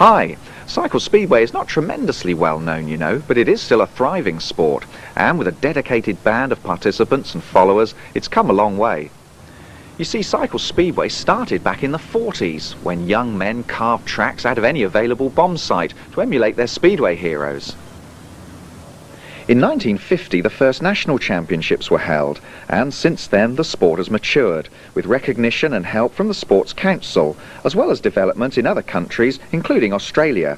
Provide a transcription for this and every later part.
Hi! Cycle Speedway is not tremendously well known, you know, but it is still a thriving sport, and with a dedicated band of participants and followers, it's come a long way. You see, Cycle Speedway started back in the 40s, when young men carved tracks out of any available bomb site to emulate their speedway heroes. In 1950, the first national championships were held, and since then the sport has matured, with recognition and help from the Sports Council, as well as development in other countries, including Australia.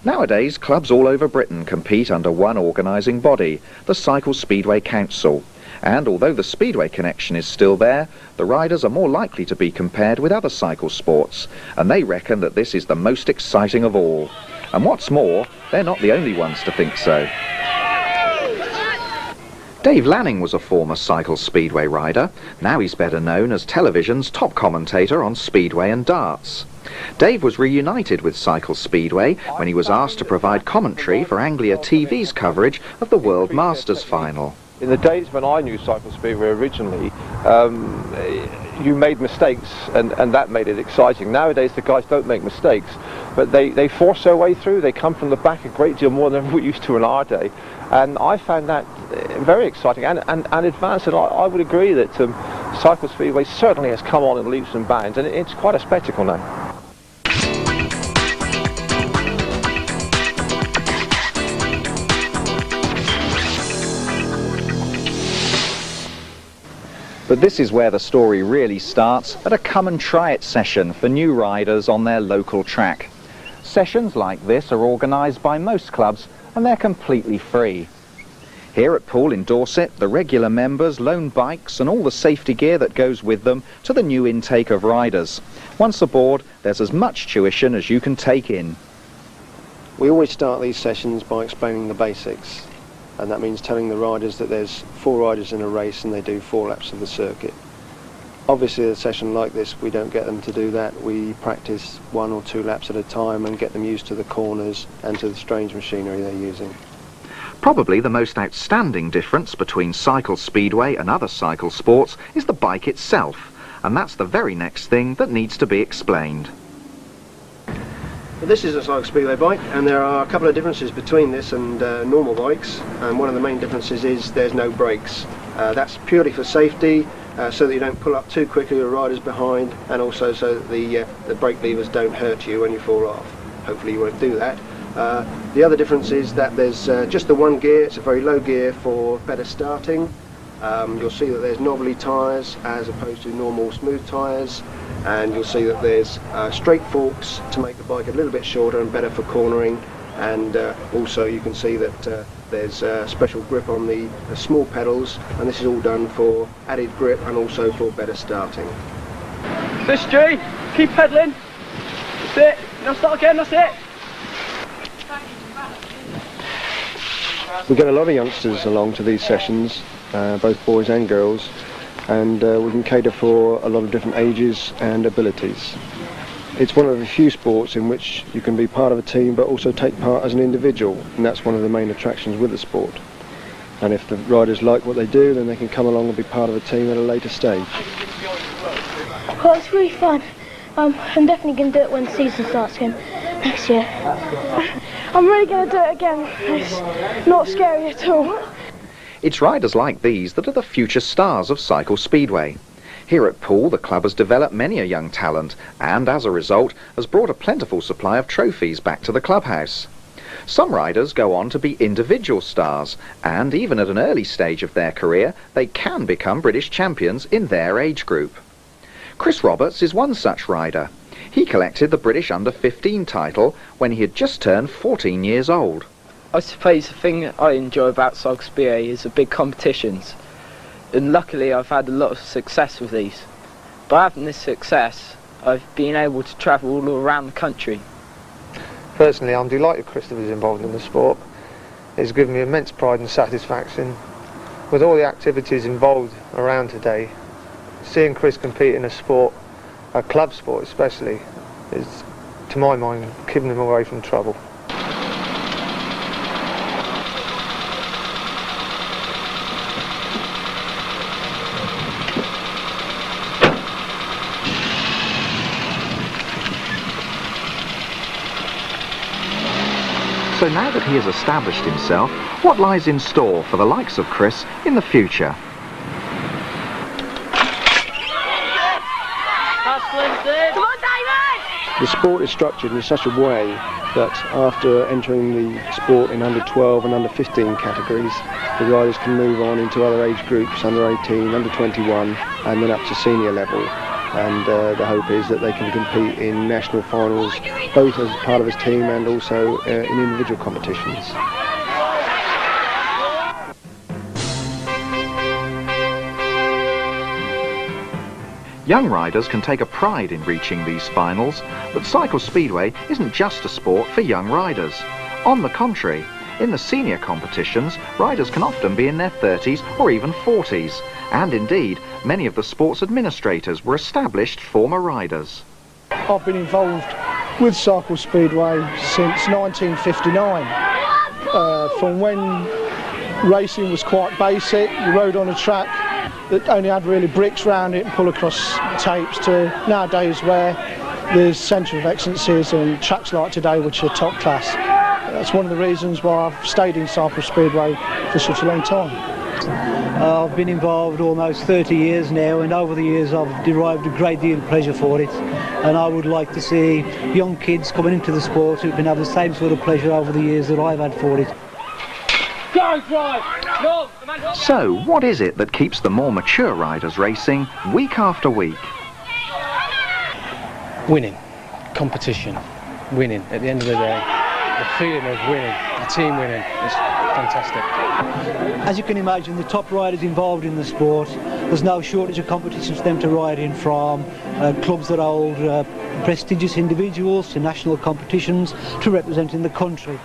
Nowadays, clubs all over Britain compete under one organising body, the Cycle Speedway Council. And although the speedway connection is still there, the riders are more likely to be compared with other cycle sports, and they reckon that this is the most exciting of all. And what's more, they're not the only ones to think so. Dave Lanning was a former Cycle Speedway rider. Now he's better known as television's top commentator on speedway and darts. Dave was reunited with Cycle Speedway when he was asked to provide commentary for Anglia TV's coverage of the World Masters final. In the days when I knew Cycle Speedway originally, you made mistakes and that made it exciting. Nowadays the guys don't make mistakes, but they force their way through. They come from the back a great deal more than we used to in our day. And I found that very exciting and advanced, and I would agree that Cycle Speedway certainly has come on in leaps and bounds, and it's quite a spectacle now. But this is where the story really starts, at a come and try it session for new riders on their local track. Sessions like this are organised by most clubs and they're completely free. Here at Poole in Dorset, the regular members loan bikes and all the safety gear that goes with them to the new intake of riders. Once aboard, there's as much tuition as you can take in. We always start these sessions by explaining the basics. And that means telling the riders that there's 4 riders in a race and they do 4 laps of the circuit. Obviously a session like this we don't get them to do that. We practice 1 or 2 laps at a time and get them used to the corners and to the strange machinery they're using. Probably the most outstanding difference between Cycle Speedway and other cycle sports is the bike itself, and that's the very next thing that needs to be explained. But this is a Cycle Speedway bike, and there are a couple of differences between this and normal bikes, and one of the main differences is there's no brakes. That's purely for safety, so that you don't pull up too quickly with riders behind, and also so that the brake levers don't hurt you when you fall off. Hopefully you won't do that. The other difference is that there's just the one gear. It's a very low gear for better starting. You'll see that there's knobbly tyres as opposed to normal smooth tyres, and you'll see that there's straight forks to make the bike a little bit shorter and better for cornering, and also you can see that there's special grip on the small pedals, and this is all done for added grip and also for better starting. This G, keep pedalling. That's it. Now start again, that's it. We get a lot of youngsters along to these sessions, both boys and girls, and we can cater for a lot of different ages and abilities. It's one of the few sports in which you can be part of a team but also take part as an individual, and that's one of the main attractions with the sport. And if the riders like what they do, then they can come along and be part of a team at a later stage. Well, it's really fun. I'm definitely going to do it when the season starts again next year. I'm really going to do it again. It's not scary at all. It's riders like these that are the future stars of Cycle Speedway. Here at Poole, the club has developed many a young talent and, as a result, has brought a plentiful supply of trophies back to the clubhouse. Some riders go on to be individual stars, and even at an early stage of their career, they can become British champions in their age group. Chris Roberts is one such rider. He collected the British Under-15 title when he had just turned 14 years old. I suppose the thing I enjoy about Cycle Speedway is the big competitions, and luckily I've had a lot of success with these. By having this success, I've been able to travel all around the country. Personally, I'm delighted Christopher's involved in the sport. It's given me immense pride and satisfaction. With all the activities involved around today, seeing Chris compete in a sport, a club sport especially, is, to my mind, keeping him away from trouble. So now that he has established himself, what lies in store for the likes of Chris in the future? The sport is structured in such a way that after entering the sport in under 12 and under 15 categories, the riders can move on into other age groups, under 18, under 21, and then up to senior level. And the hope is that they can compete in national finals, both as part of his team and also in individual competitions. Young riders can take a pride in reaching these finals, but Cycle Speedway isn't just a sport for young riders. On the contrary, in the senior competitions, riders can often be in their 30s or even 40s, and indeed, many of the sports administrators were established former riders. I've been involved with Cycle Speedway since 1959, from when racing was quite basic. You rode on a track that only had really bricks round it and pull across tapes, to nowadays where there's centre of excellences and tracks like today which are top class. That's one of the reasons why I've stayed in Cycle Speedway for such a long time. I've been involved almost 30 years now, and over the years I've derived a great deal of pleasure for it, and I would like to see young kids coming into the sport who can have the same sort of pleasure over the years that I've had for it. So, what is it that keeps the more mature riders racing week after week? Winning, competition, winning. At the end of the day, the feeling of winning, the team winning is fantastic. As you can imagine, the top riders involved in the sport, there's no shortage of competitions for them to ride in, from clubs that hold prestigious individuals to national competitions to representing the country.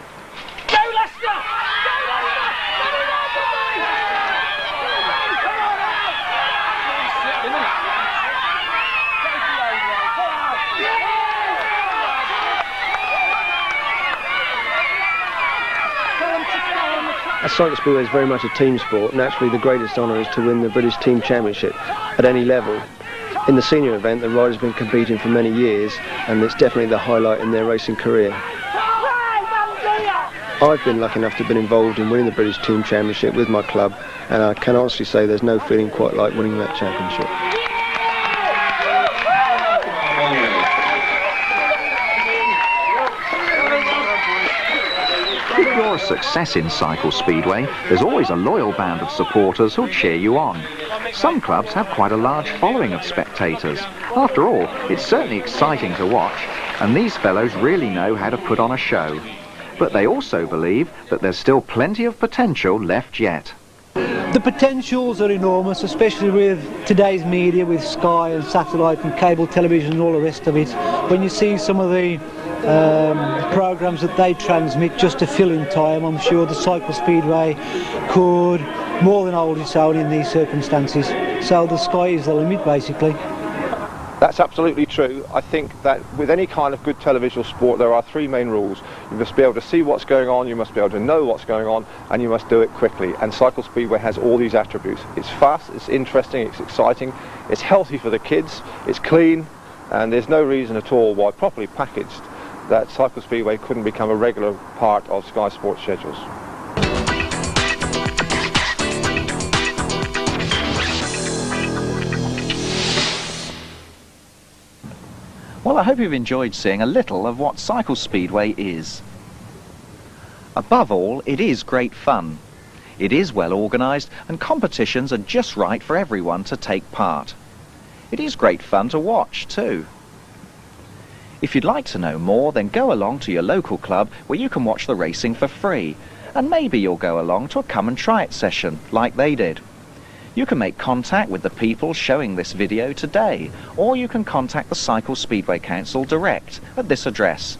As Cycle Speedway is very much a team sport, naturally the greatest honour is to win the British Team Championship at any level. In the senior event, the riders have been competing for many years, and it's definitely the highlight in their racing career. I've been lucky enough to have been involved in winning the British Team Championship with my club, and I can honestly say there's no feeling quite like winning that championship. If you're a success in Cycle Speedway, there's always a loyal band of supporters who'll cheer you on. Some clubs have quite a large following of spectators. After all, it's certainly exciting to watch, and these fellows really know how to put on a show. But they also believe that there's still plenty of potential left yet. The potentials are enormous, especially with today's media, with Sky and satellite and cable television and all the rest of it. When you see some of the programmes that they transmit just to fill in time, I'm sure the Cycle Speedway could more than hold its own in these circumstances. So the sky is the limit, basically. That's absolutely true. I think that with any kind of good televisual sport, there are three main rules. You must be able to see what's going on, you must be able to know what's going on, and you must do it quickly. And Cycle Speedway has all these attributes. It's fast, it's interesting, it's exciting, it's healthy for the kids, it's clean, and there's no reason at all why, properly packaged, that Cycle Speedway couldn't become a regular part of Sky Sports schedules. Well, I hope you've enjoyed seeing a little of what Cycle Speedway is. Above all, it is great fun. It is well organised, and competitions are just right for everyone to take part. It is great fun to watch too. If you'd like to know more, then go along to your local club where you can watch the racing for free, and maybe you'll go along to a come and try it session like they did. You can make contact with the people showing this video today, or you can contact the Cycle Speedway Council direct at this address: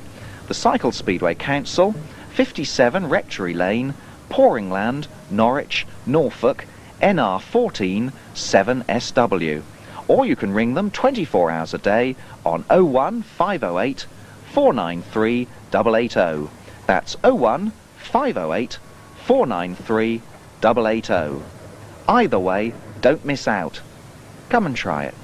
the Cycle Speedway Council, 57 Rectory Lane, Poringland, Norwich, Norfolk, NR14 7SW. Or you can ring them 24 hours a day on 01 508 493 880. That's 01 508 493 880. Either way, don't miss out. Come and try it.